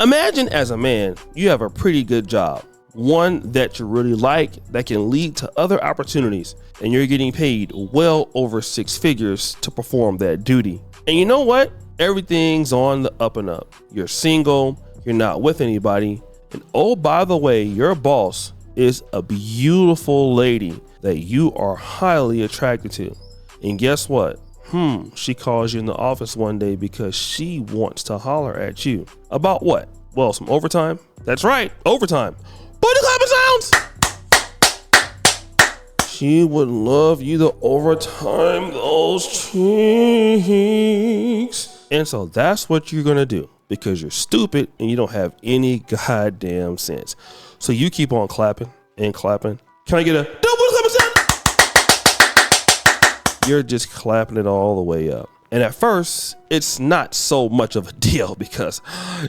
Imagine as a man, you have a pretty good job, one that you really like that can lead to other opportunities, and you're getting paid well over 6 figures to perform that duty. And you know what? Everything's on the up and up. You're single, you're not with anybody, and oh, by the way, your boss is a beautiful lady that you are highly attracted to. And guess what? She calls you in the office one day because she wants to holler at you. About what? Well, some overtime. That's right, overtime. Put the clapping sounds! She would love you the overtime, those cheeks. And so that's what you're gonna do because you're stupid and you don't have any goddamn sense. So you keep on clapping and clapping. Can I get a double clapping sound? You're just clapping it all the way up. And at first, it's not so much of a deal because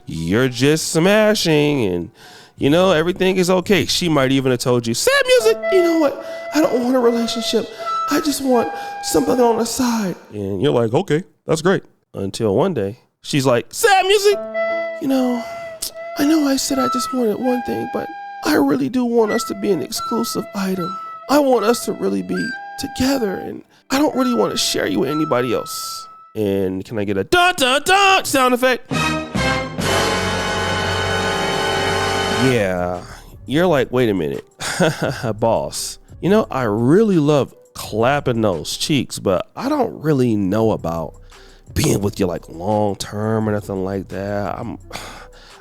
you're just smashing and, you know, everything is okay. She might even have told you, sad music, you know what? I don't want a relationship. I just want something on the side. And you're like, okay, that's great. Until one day, she's like, sad music, you know I said I just wanted one thing, but I really do want us to be an exclusive item. I want us to really be together, and I don't really want to share you with anybody else. And can I get a dun dun dun sound effect? Yeah, you're like, wait a minute, boss. You know, I really love clapping those cheeks, but I don't really know about being with you like long term or nothing like that.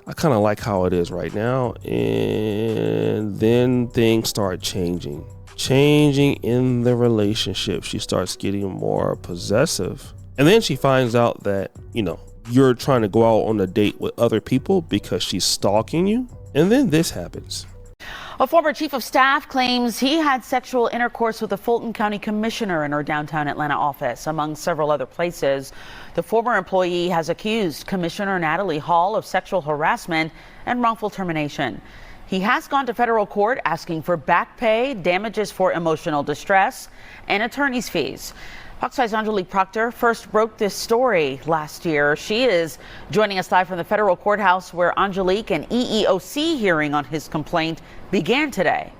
I kind of like how it is right now. And then things start changing in the relationship. She starts getting more possessive. And then she finds out that, you know, you're trying to go out on a date with other people because she's stalking you. And then this happens. A former chief of staff claims he had sexual intercourse with a Fulton County commissioner in her downtown Atlanta office, among several other places. The former employee has accused Commissioner Natalie Hall of sexual harassment and wrongful termination. He has gone to federal court asking for back pay, damages for emotional distress, and attorney's fees. Fox 5's Angelique Proctor first broke this story last year. She is joining us live from the federal courthouse where Angelique, an EEOC hearing on his complaint began today.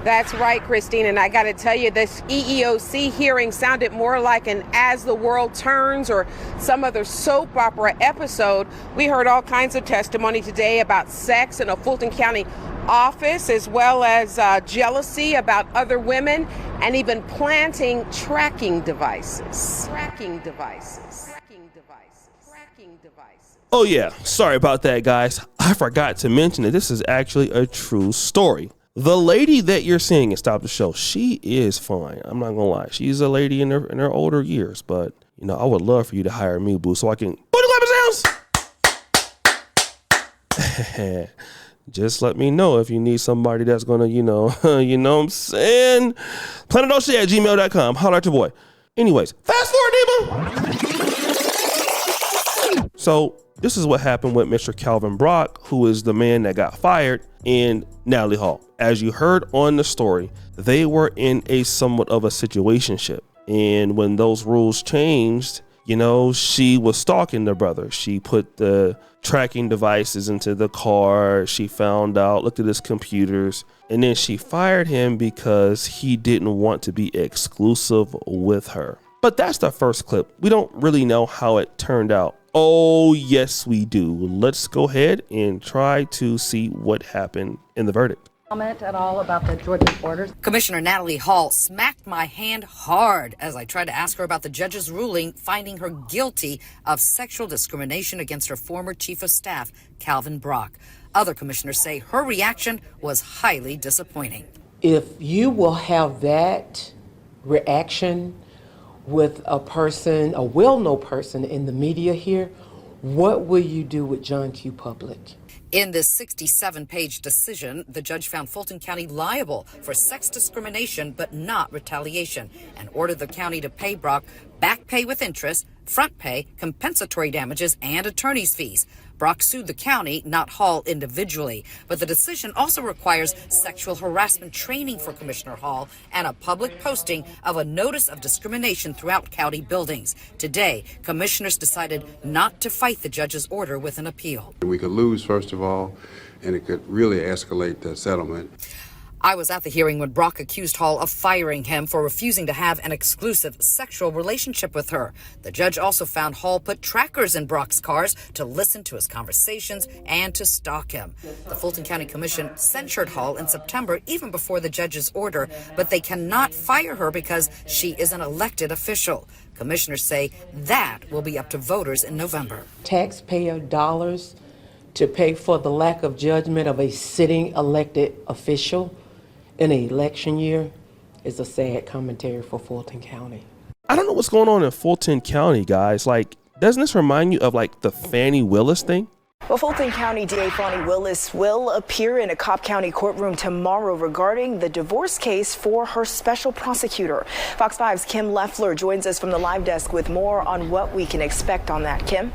That's right, Christine, and I got to tell you, this EEOC hearing sounded more like an As the World Turns or some other soap opera episode. We heard all kinds of testimony today about sex in a Fulton County office, as well as jealousy about other women, and even planting tracking devices. Oh yeah, sorry about that, guys. I forgot to mention that this is actually a true story. The lady that you're seeing in Stop the Show, she is fine. I'm not gonna lie. She's a lady in her older years, but you know, I would love for you to hire me, boo, so I can put the clapping sounds. Just let me know if you need somebody that's gonna, you know what I'm saying? planetocean@gmail.com. Holler at your boy. Anyways, fast forward, Debo. So this is what happened with Mr. Calvin Brock, who is the man that got fired, and Natalie Hall. As you heard on the story, they were in a somewhat of a situationship. And when those rules changed, you know, she was stalking the brother. She put the tracking devices into the car. She found out, looked at his computers, and then she fired him because he didn't want to be exclusive with her. But that's the first clip. We don't really know how it turned out. Oh, yes, we do. Let's go ahead and try to see what happened in the verdict. Comment at all about the Georgia orders? Commissioner Natalie Hall smacked my hand hard as I tried to ask her about the judge's ruling finding her guilty of sexual discrimination against her former chief of staff, Calvin Brock. Other commissioners say her reaction was highly disappointing. If you will have that reaction with a person, a well-known person in the media here, what will you do with John Q. Public? In this 67-page decision, the judge found Fulton County liable for sex discrimination but not retaliation and ordered the county to pay Brock back pay with interest, front pay, compensatory damages, and attorney's fees. Brock sued the county, not Hall individually. But the decision also requires sexual harassment training for Commissioner Hall and a public posting of a notice of discrimination throughout county buildings. Today, commissioners decided not to fight the judge's order with an appeal. We could lose, first of all, and it could really escalate the settlement. I was at the hearing when Brock accused Hall of firing him for refusing to have an exclusive sexual relationship with her. The judge also found Hall put trackers in Brock's cars to listen to his conversations and to stalk him. The Fulton County Commission censured Hall in September, even before the judge's order, but they cannot fire her because she is an elected official. Commissioners say that will be up to voters in November. Taxpayer dollars to pay for the lack of judgment of a sitting elected official in an election year is a sad commentary for Fulton County. I don't know what's going on in Fulton County, guys. Like, doesn't this remind you of like the Fannie Willis thing? Well, Fulton County DA Fannie Willis will appear in a Cobb County courtroom tomorrow regarding the divorce case for her special prosecutor. Fox 5's Kim Leffler joins us from the live desk with more on what we can expect on that. Kim?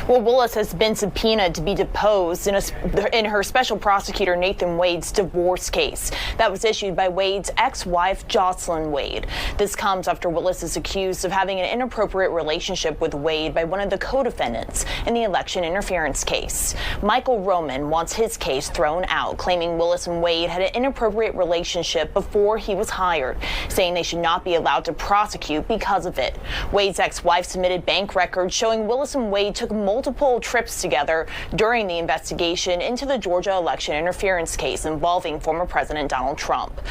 Well, Willis has been subpoenaed to be deposed in her special prosecutor Nathan Wade's divorce case. That was issued by Wade's ex-wife, Jocelyn Wade. This comes after Willis is accused of having an inappropriate relationship with Wade by one of the co-defendants in the election interference case. Michael Roman wants his case thrown out, claiming Willis and Wade had an inappropriate relationship before he was hired, saying they should not be allowed to prosecute because of it. Wade's ex-wife submitted bank records showing Willis and Wade took multiple trips together during the investigation into the Georgia election interference case involving former President Donald Trump.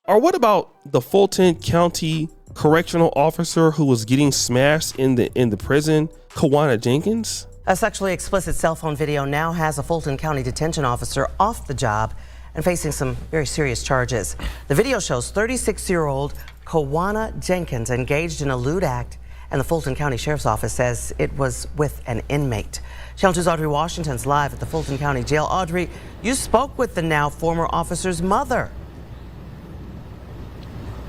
Or what about the Fulton County correctional officer who was getting smashed in the prison, Kawana Jenkins? A sexually explicit cell phone video now has a Fulton County detention officer off the job and facing some very serious charges. The video shows 36-year-old Kawana Jenkins engaged in a lewd act, and the Fulton County Sheriff's Office says it was with an inmate. Channel 2's Audrey Washington's live at the Fulton County Jail. Audrey, you spoke with the now former officer's mother.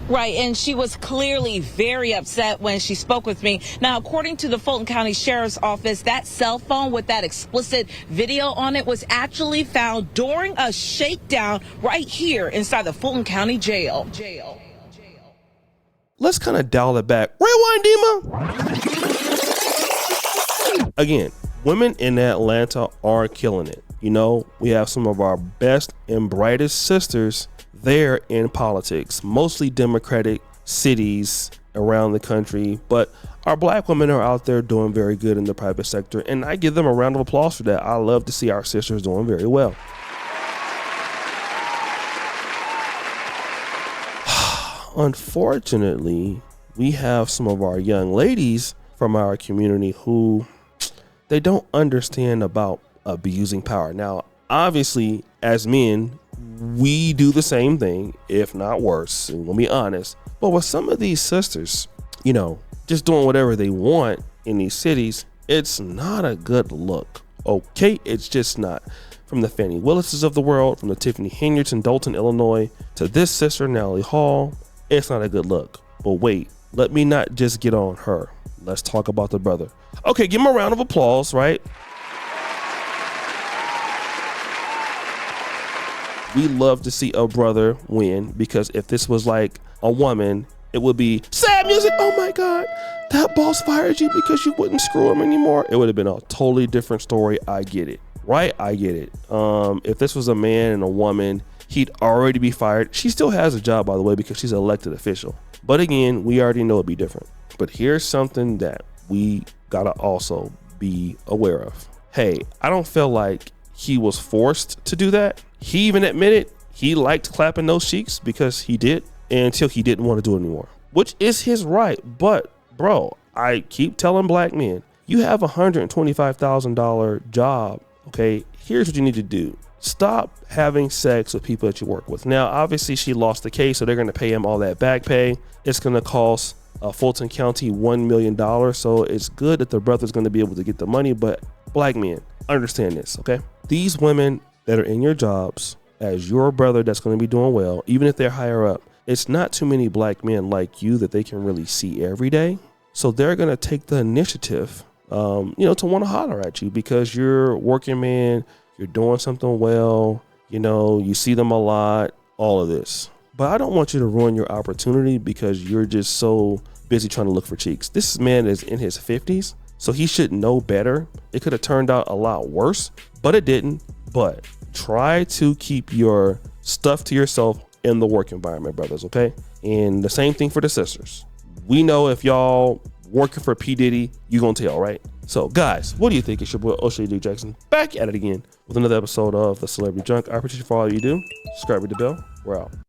Right, and she was clearly very upset when she spoke with me. Now, according to the Fulton County Sheriff's Office, that cell phone with that explicit video on it was actually found during a shakedown right here inside the Fulton County Jail. Let's kind of dial it back. Rewind, Dima. Again, women in Atlanta are killing it. You know, we have some of our best and brightest sisters there in politics, mostly Democratic cities around the country, but our black women are out there doing very good in the private sector, and I give them a round of applause for that. I love to see our sisters doing very well. Unfortunately, we have some of our young ladies from our community who they don't understand about abusing power. Now, obviously, as men, we do the same thing, if not worse, and we'll be honest. But with some of these sisters, you know, just doing whatever they want in these cities, it's not a good look. Okay, it's just not. From the Fannie Willises of the world, from the Tiffany Henyards in Dalton, Illinois, to this sister, Natalie Hall, it's not a good look. But wait, let me not just get on her. Let's talk about the brother. Okay, give him a round of applause, right? We love to see a brother win, because if this was like a woman, it would be sad music. Oh my God, that boss fired you because you wouldn't screw him anymore. It would have been a totally different story. I get it, right? I get it. If this was a man and a woman, he'd already be fired. She still has a job, by the way, because she's an elected official. But again, we already know it'd be different. But here's something that we gotta also be aware of. Hey, I don't feel like he was forced to do that. He even admitted he liked clapping those cheeks because he did, until he didn't want to do it anymore, which is his right. But bro, I keep telling black men, you have a $125,000 job. Okay, here's what you need to do. Stop having sex with people that you work with. Now, obviously she lost the case, so they're going to pay him all that back pay. It's going to cost Fulton County $1 million. So it's good that the brother's going to be able to get the money, but black men, understand this, okay? These women that are in your jobs as your brother that's going to be doing well, even if they're higher up, it's not too many black men like you that they can really see every day. So they're going to take the initiative, to want to holler at you because you're a working man, you're doing something well, you see them a lot, all of this. But I don't want you to ruin your opportunity because you're just so busy trying to look for cheeks. This man is in his 50s, so he should know better. It could have turned out a lot worse, but it didn't. But try to keep your stuff to yourself in the work environment, brothers, okay? And the same thing for the sisters. We know if y'all working for P. Diddy, you gonna tell, right? So guys, what do you think? It's your boy O'Shea Duke Jackson back at it again with another episode of The Celebrity Junk. I appreciate you for all you do. Subscribe, hit the bell. We're out.